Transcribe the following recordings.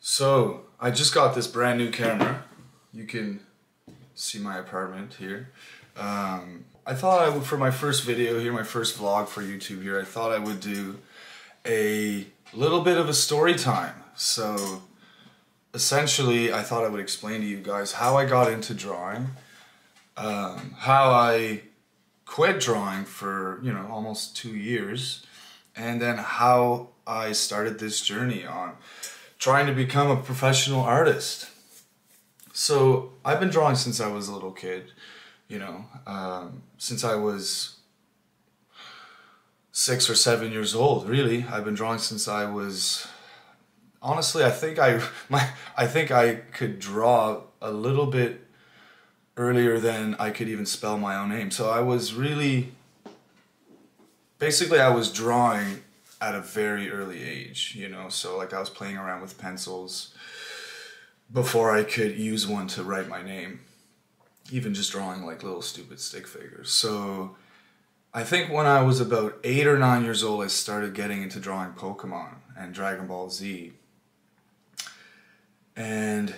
So, I just got this brand new camera. You can see my apartment here. I thought I would, for my first video here, my first vlog for YouTube here, I thought I would do a little bit of a story time. So, essentially, I thought I would explain to you guys how I got into drawing, how I quit drawing for, almost 2 years, and then how I started this journey on trying to become a professional artist. So I've been drawing since I was a little kid, since I was 6 or 7 years old. Really, I've been drawing since I was. Honestly, I think I could draw a little bit earlier than I could even spell my own name. So I was really, basically, I was drawing at a very early age, so like I was playing around with pencils before I could use one to write my name, even just drawing like little stupid stick figures. So I think when I was about 8 or 9 years old, I started getting into drawing Pokemon and Dragon Ball Z. And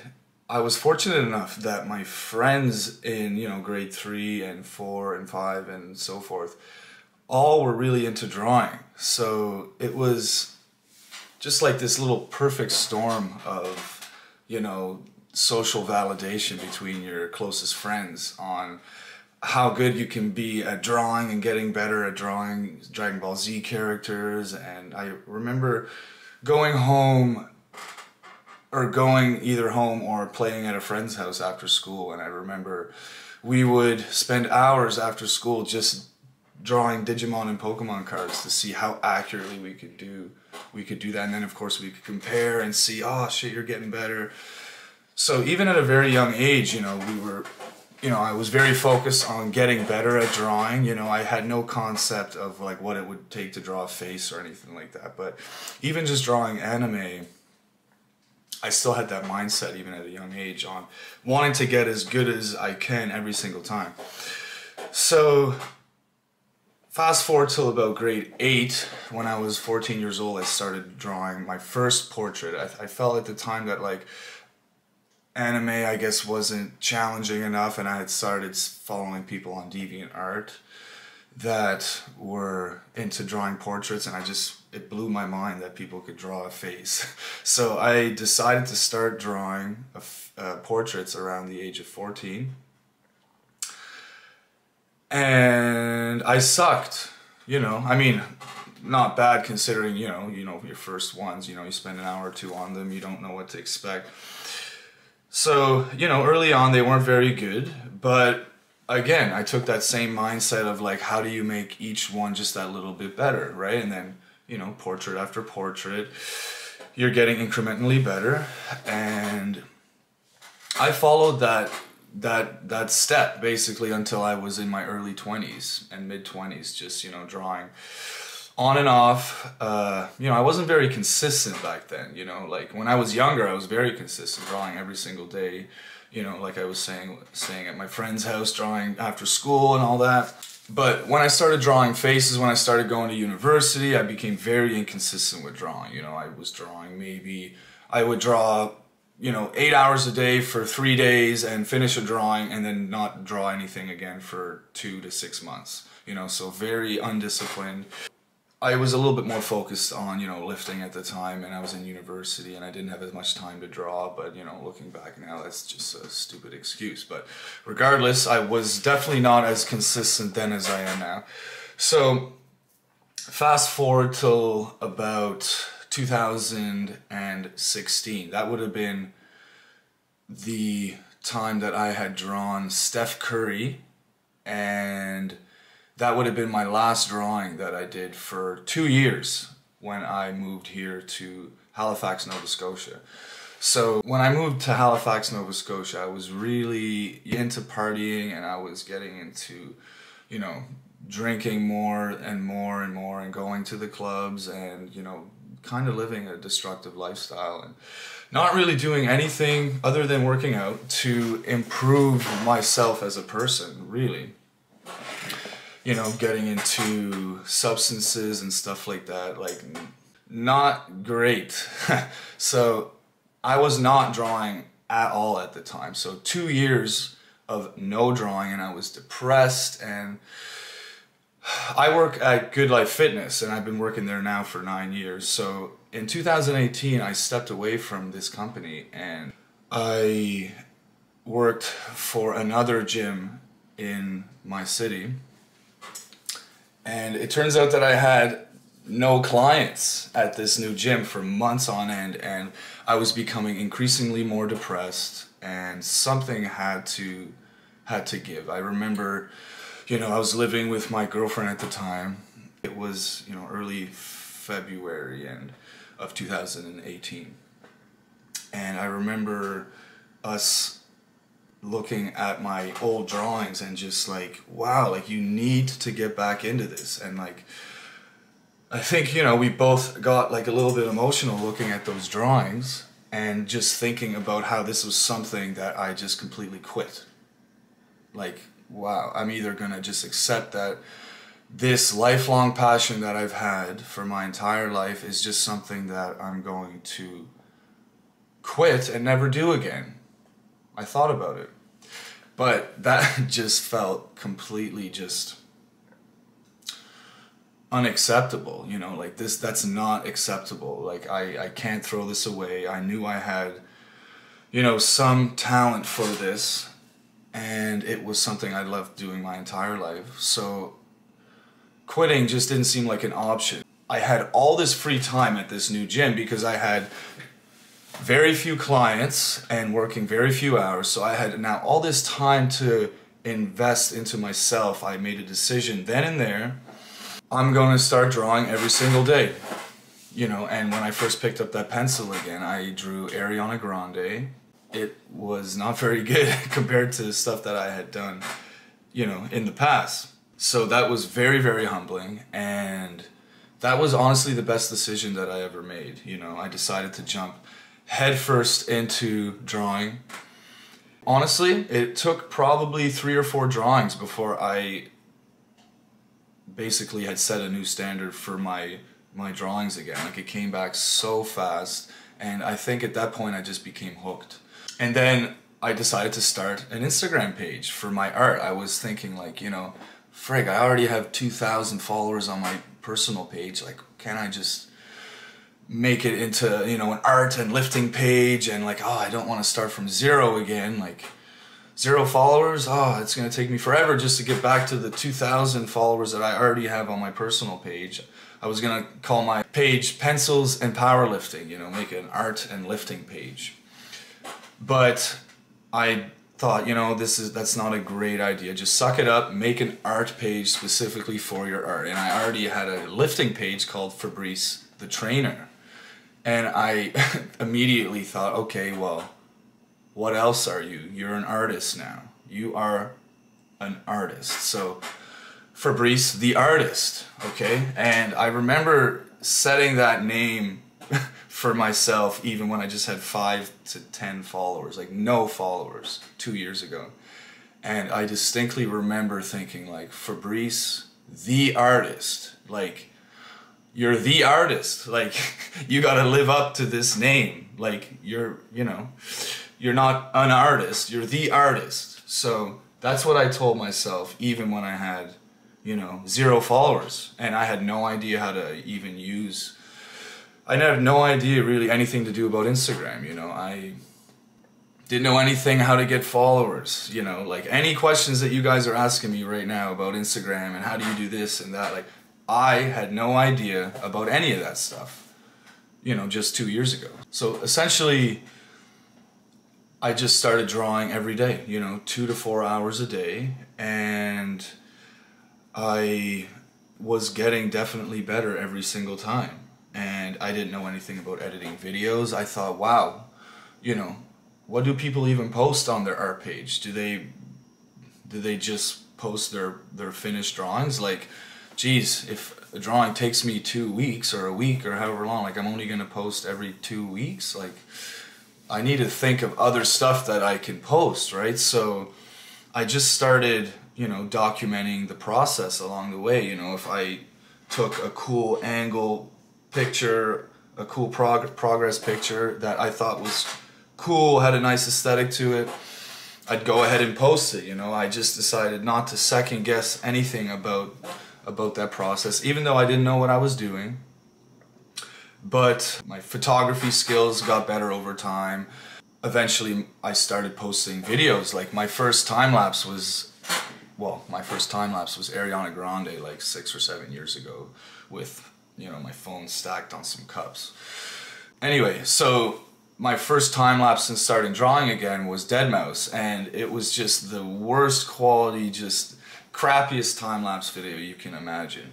I was fortunate enough that my friends in, grade 3 and 4 and 5 and so forth, all were really into drawing. So it was just like this little perfect storm of, social validation between your closest friends on how good you can be at drawing and getting better at drawing Dragon Ball Z characters. And I remember going home, or going either home or playing at a friend's house after school, and I remember we would spend hours after school just drawing Digimon and Pokemon cards to see how accurately we could do that. And then of course we could compare and see, oh shit, you're getting better. So even at a very young age, I was very focused on getting better at drawing. I had no concept of like what it would take to draw a face or anything like that. But even just drawing anime, I still had that mindset even at a young age on wanting to get as good as I can every single time. So fast forward till about grade 8, when I was 14 years old, I started drawing my first portrait. I felt at the time that like anime, I guess, wasn't challenging enough, and I had started following people on DeviantArt that were into drawing portraits, and it blew my mind that people could draw a face. So I decided to start drawing portraits around the age of 14. And I sucked, not bad considering, your first ones, you spend an hour or two on them, you don't know what to expect. So, early on they weren't very good, but again, I took that same mindset of like, how do you make each one just that little bit better, right? And then, portrait after portrait, you're getting incrementally better. And I followed that step basically until I was in my early 20s and mid 20s, just, drawing on and off. I wasn't very consistent back then, like when I was younger, I was very consistent, drawing every single day, like I was saying at my friend's house, drawing after school and all that. But when I started drawing faces, when I started going to university, I became very inconsistent with drawing. I was drawing I would draw 8 hours a day for 3 days and finish a drawing and then not draw anything again for 2 to 6 months, so very undisciplined. I was a little bit more focused on, lifting at the time, and I was in university and I didn't have as much time to draw, but, looking back now, that's just a stupid excuse. But regardless, I was definitely not as consistent then as I am now. So fast forward till about 2016. That would have been the time that I had drawn Steph Curry, and that would have been my last drawing that I did for 2 years when I moved here to Halifax, Nova Scotia. So when I moved to Halifax, Nova Scotia, I was really into partying, and I was getting into, drinking more and more and more, and going to the clubs, and, kind of living a destructive lifestyle, and not really doing anything other than working out to improve myself as a person, really. Getting into substances and stuff like that, like not great. So I was not drawing at all at the time. So 2 years of no drawing, and I was depressed. And I work at Good Life Fitness, and I've been working there now for 9 years. So in 2018, I stepped away from this company and I worked for another gym in my city. And it turns out that I had no clients at this new gym for months on end, and I was becoming increasingly more depressed, and something had to give. I remember, I was living with my girlfriend at the time. It was, early February of 2018. And I remember us looking at my old drawings and just like, wow, like you need to get back into this. And like, I think, we both got like a little bit emotional looking at those drawings and just thinking about how this was something that I just completely quit. Like, wow, I'm either gonna just accept that this lifelong passion that I've had for my entire life is just something that I'm going to quit and never do again. I thought about it. But that just felt completely just unacceptable, like that's not acceptable. Like I can't throw this away. I knew I had, some talent for this, and it was something I loved doing my entire life. So quitting just didn't seem like an option. I had all this free time at this new gym because I had very few clients and working very few hours. So I had now all this time to invest into myself. I made a decision then and there. I'm going to start drawing every single day. And when I first picked up that pencil again, I drew Ariana Grande. It was not very good compared to the stuff that I had done, in the past. So that was very, very humbling, and that was honestly the best decision that I ever made. I decided to jump headfirst into drawing. Honestly, it took probably 3 or 4 drawings before I basically had set a new standard for my drawings again. Like, it came back so fast, and I think at that point I just became hooked. And then I decided to start an Instagram page for my art. I was thinking like, frig, I already have 2,000 followers on my personal page. Like, can I just make it into, an art and lifting page? And like, I don't want to start from zero again. Like, 0 followers? It's going to take me forever just to get back to the 2,000 followers that I already have on my personal page. I was going to call my page Pencils and Powerlifting, make an art and lifting page. But I thought, that's not a great idea. Just suck it up, make an art page specifically for your art. And I already had a lifting page called Fabrice the Trainer. And I immediately thought, okay, well, what else are you? You're an artist now. You are an artist. So Fabrice the Artist, okay? And I remember setting that name for myself even when I just had 5 to 10 followers, like no followers 2 years ago. And I distinctly remember thinking like, Fabrice the Artist, like, you're the artist, like, you gotta live up to this name. Like, you're not an artist, you're the artist. So that's what I told myself even when I had, 0 followers. And I had no idea how to even use, I had no idea really anything to do about Instagram, I didn't know anything how to get followers, like any questions that you guys are asking me right now about Instagram and how do you do this and that, like, I had no idea about any of that stuff, just 2 years ago. So essentially, I just started drawing every day, 2 to 4 hours a day, and I was getting definitely better every single time. And I didn't know anything about editing videos. I thought, wow, what do people even post on their art page? Do they just post their finished drawings? Like, geez, if a drawing takes me 2 weeks or a week or however long, like, I'm only gonna post every 2 weeks. Like, I need to think of other stuff that I can post, right? So I just started, documenting the process along the way. If I took a cool angle picture a cool progress picture that I thought was cool, had a nice aesthetic to it, I'd go ahead and post it, you know. I just decided not to second guess anything about that process, even though I didn't know what I was doing. But my photography skills got better over time. Eventually I started posting videos. Like my first time lapse was Ariana Grande like 6 or 7 years ago with, you know, my phone stacked on some cups. Anyway, so my first time lapse and starting drawing again was Deadmau5, and it was just the worst quality, just crappiest time lapse video you can imagine.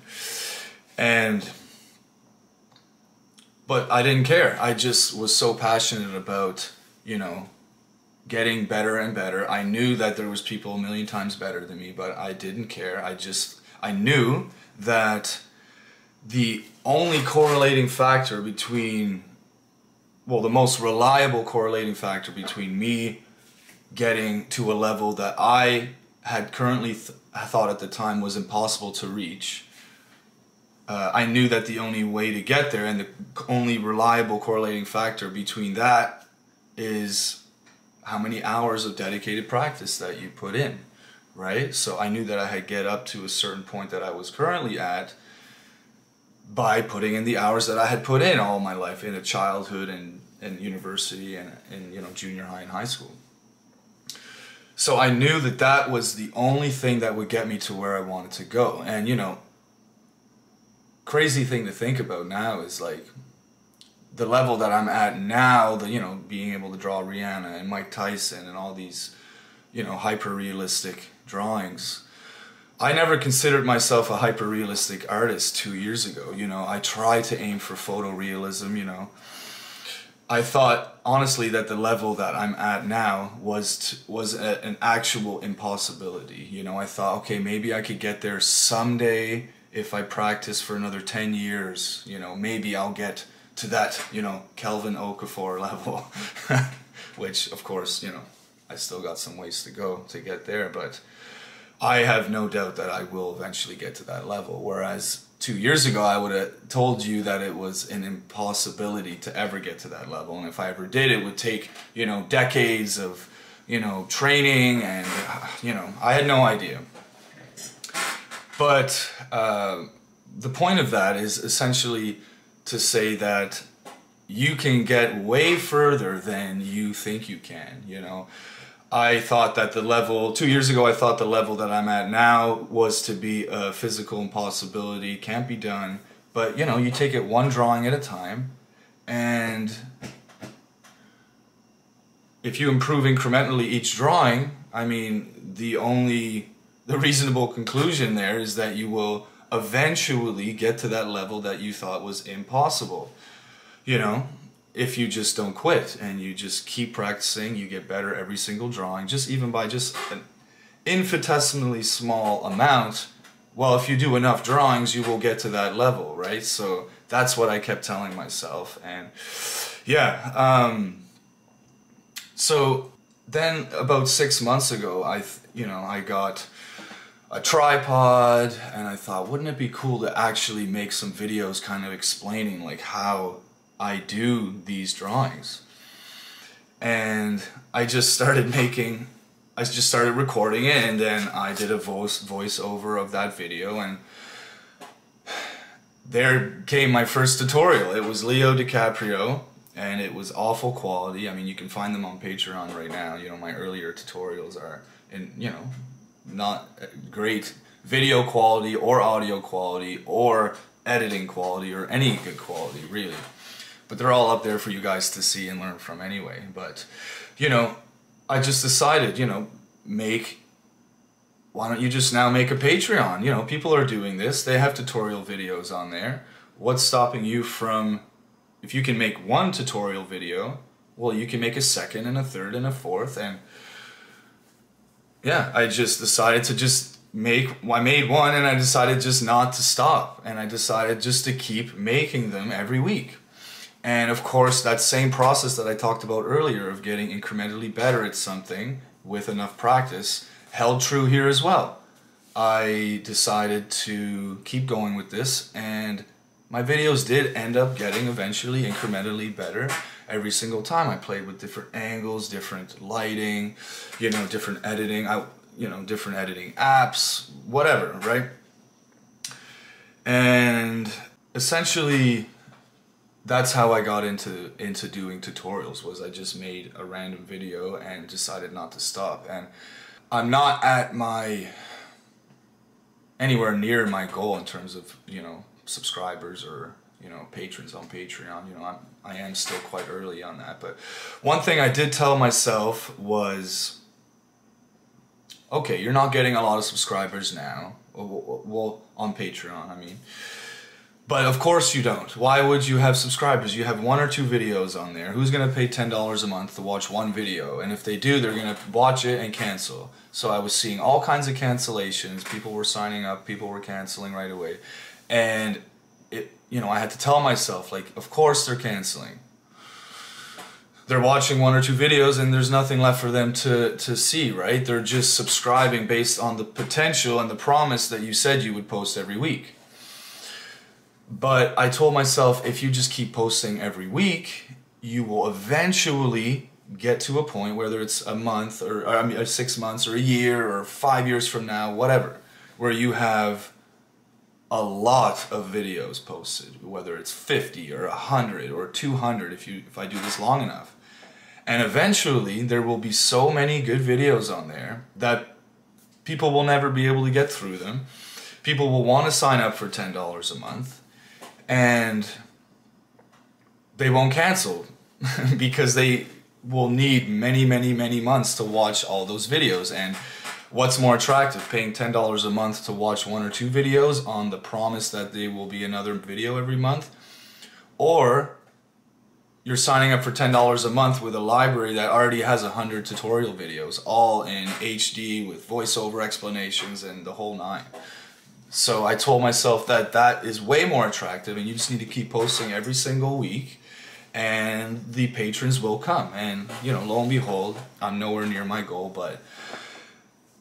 But I didn't care. I just was so passionate about, you know, getting better and better. I knew that there was people a million times better than me, but I didn't care. I knew that the only correlating factor between, well, the most reliable correlating factor between me getting to a level that I had currently thought at the time was impossible to reach, I knew that the only way to get there and the only reliable correlating factor between that is how many hours of dedicated practice that you put in, right? So I knew that I had get up to a certain point that I was currently at by putting in the hours that I had put in all my life, in a childhood and university and you know, junior high and high school. So I knew that that was the only thing that would get me to where I wanted to go. And you know, crazy thing to think about now is like the level that I'm at now, the, you know, being able to draw Rihanna and Mike Tyson and all these, you know, hyper-realistic drawings. I never considered myself a hyper-realistic artist 2 years ago. You know, I tried to aim for photorealism, you know. I thought, honestly, that the level that I'm at now was an actual impossibility. You know, I thought, okay, maybe I could get there someday if I practice for another 10 years. You know, maybe I'll get to that, you know, Kelvin Okafor level. Which, of course, you know, I still got some ways to go to get there, but I have no doubt that I will eventually get to that level. Whereas 2 years ago, I would have told you that it was an impossibility to ever get to that level. And if I ever did, it would take, you know, decades of, you know, training and, you know, I had no idea. But the point of that is essentially to say that you can get way further than you think you can, you know. I thought that the level, 2 years ago, I thought the level that I'm at now was to be a physical impossibility, can't be done. But, you know, you take it one drawing at a time, and if you improve incrementally each drawing, I mean, the reasonable conclusion there is that you will eventually get to that level that you thought was impossible, you know. If you just don't quit and you just keep practicing, you get better every single drawing, just even by just an infinitesimally small amount. Well, if you do enough drawings, you will get to that level, right? So that's what I kept telling myself. And yeah, so then about 6 months ago, I got a tripod, and I thought, wouldn't it be cool to actually make some videos kind of explaining like how I do these drawings. And I just started recording it, and then I did a voiceover of that video, and there came my first tutorial. It was Leo DiCaprio, and it was awful quality. I mean, you can find them on Patreon right now. You know, my earlier tutorials are in, you know, not great video quality or audio quality or editing quality or any good quality, really. But they're all up there for you guys to see and learn from anyway. But, you know, I just decided, you know, why don't you just now make a Patreon? You know, people are doing this. They have tutorial videos on there. What's stopping you from, if you can make one tutorial video, well, you can make a second and a third and a fourth. And yeah, I just decided to just I made one, and I decided just not to stop. And I decided just to keep making them every week. And of course, that same process that I talked about earlier of getting incrementally better at something with enough practice held true here as well. I decided to keep going with this, and my videos did end up getting eventually incrementally better every single time. I played with different angles, different lighting, you know, different editing, different editing apps, whatever, right? And essentially that's how I got into doing tutorials. Was I just made a random video and decided not to stop. And I'm not at anywhere near my goal in terms of, you know, subscribers or, you know, patrons on Patreon. You know, I am still quite early on that. But one thing I did tell myself was, okay, you're not getting a lot of subscribers now. Well, on Patreon, I mean. But of course you don't. Why would you have subscribers? You have 1 or 2 videos on there. Who's going to pay $10 a month to watch one video? And if they do, they're going to watch it and cancel. So I was seeing all kinds of cancellations. People were signing up. People were canceling right away. And, you know, I had to tell myself, like, of course they're canceling. They're watching 1 or 2 videos and there's nothing left for them to see, right? They're just subscribing based on the potential and the promise that you said you would post every week. But I told myself, if you just keep posting every week, you will eventually get to a point, whether it's a month or I mean 6 months or a year or 5 years from now, whatever, where you have a lot of videos posted, whether it's 50 or 100 or 200 if I do this long enough. And eventually there will be so many good videos on there that people will never be able to get through them. People will want to sign up for $10 a month. And they won't cancel because they will need many, many, many months to watch all those videos. And what's more attractive, paying $10 a month to watch 1 or 2 videos on the promise that there will be another video every month? Or you're signing up for $10 a month with a library that already has 100 tutorial videos, all in HD with voiceover explanations and the whole 9. So I told myself that that is way more attractive and you just need to keep posting every single week and the patrons will come. And, you know, lo and behold, I'm nowhere near my goal, but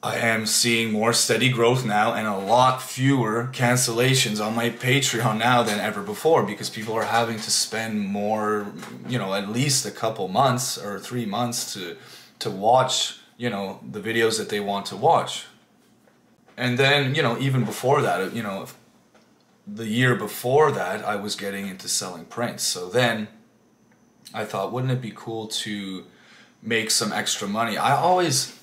I am seeing more steady growth now and a lot fewer cancellations on my Patreon now than ever before, because people are having to spend more, you know, at least a couple months or 3 months to watch, you know, the videos that they want to watch. And then, you know, even before that, you know, the year before that, I was getting into selling prints. So then I thought, wouldn't it be cool to make some extra money? I always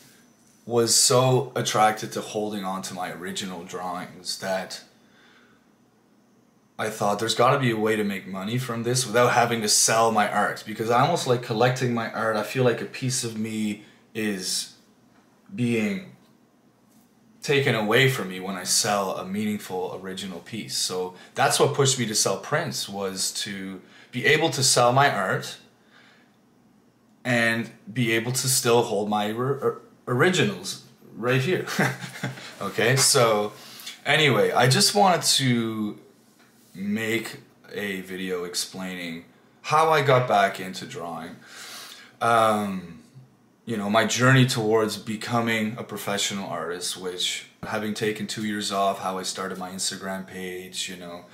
was so attracted to holding on to my original drawings that I thought there's got to be a way to make money from this without having to sell my art, because I almost like collecting my art. I feel like a piece of me is being taken away from me when I sell a meaningful original piece. So that's what pushed me to sell prints, was to be able to sell my art and be able to still hold my originals right here. Okay, so anyway, I just wanted to make a video explaining how I got back into drawing. You know, my journey towards becoming a professional artist, which, having taken 2 years off, how I started my Instagram page, you know,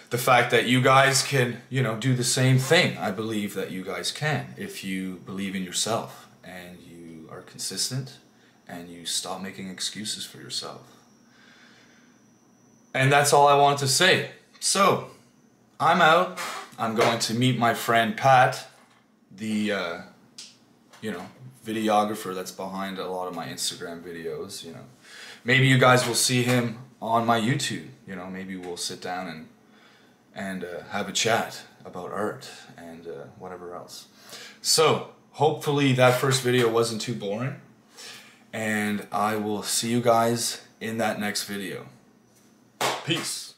the fact that you guys can, you know, do the same thing. I believe that you guys can if you believe in yourself and you are consistent and you stop making excuses for yourself. And that's all I wanted to say. So, I'm out. I'm going to meet my friend Pat, the, you know, videographer that's behind a lot of my Instagram videos, you know. Maybe you guys will see him on my YouTube, you know, maybe we'll sit down and have a chat about art and whatever else. So, hopefully that first video wasn't too boring, and I will see you guys in that next video. Peace.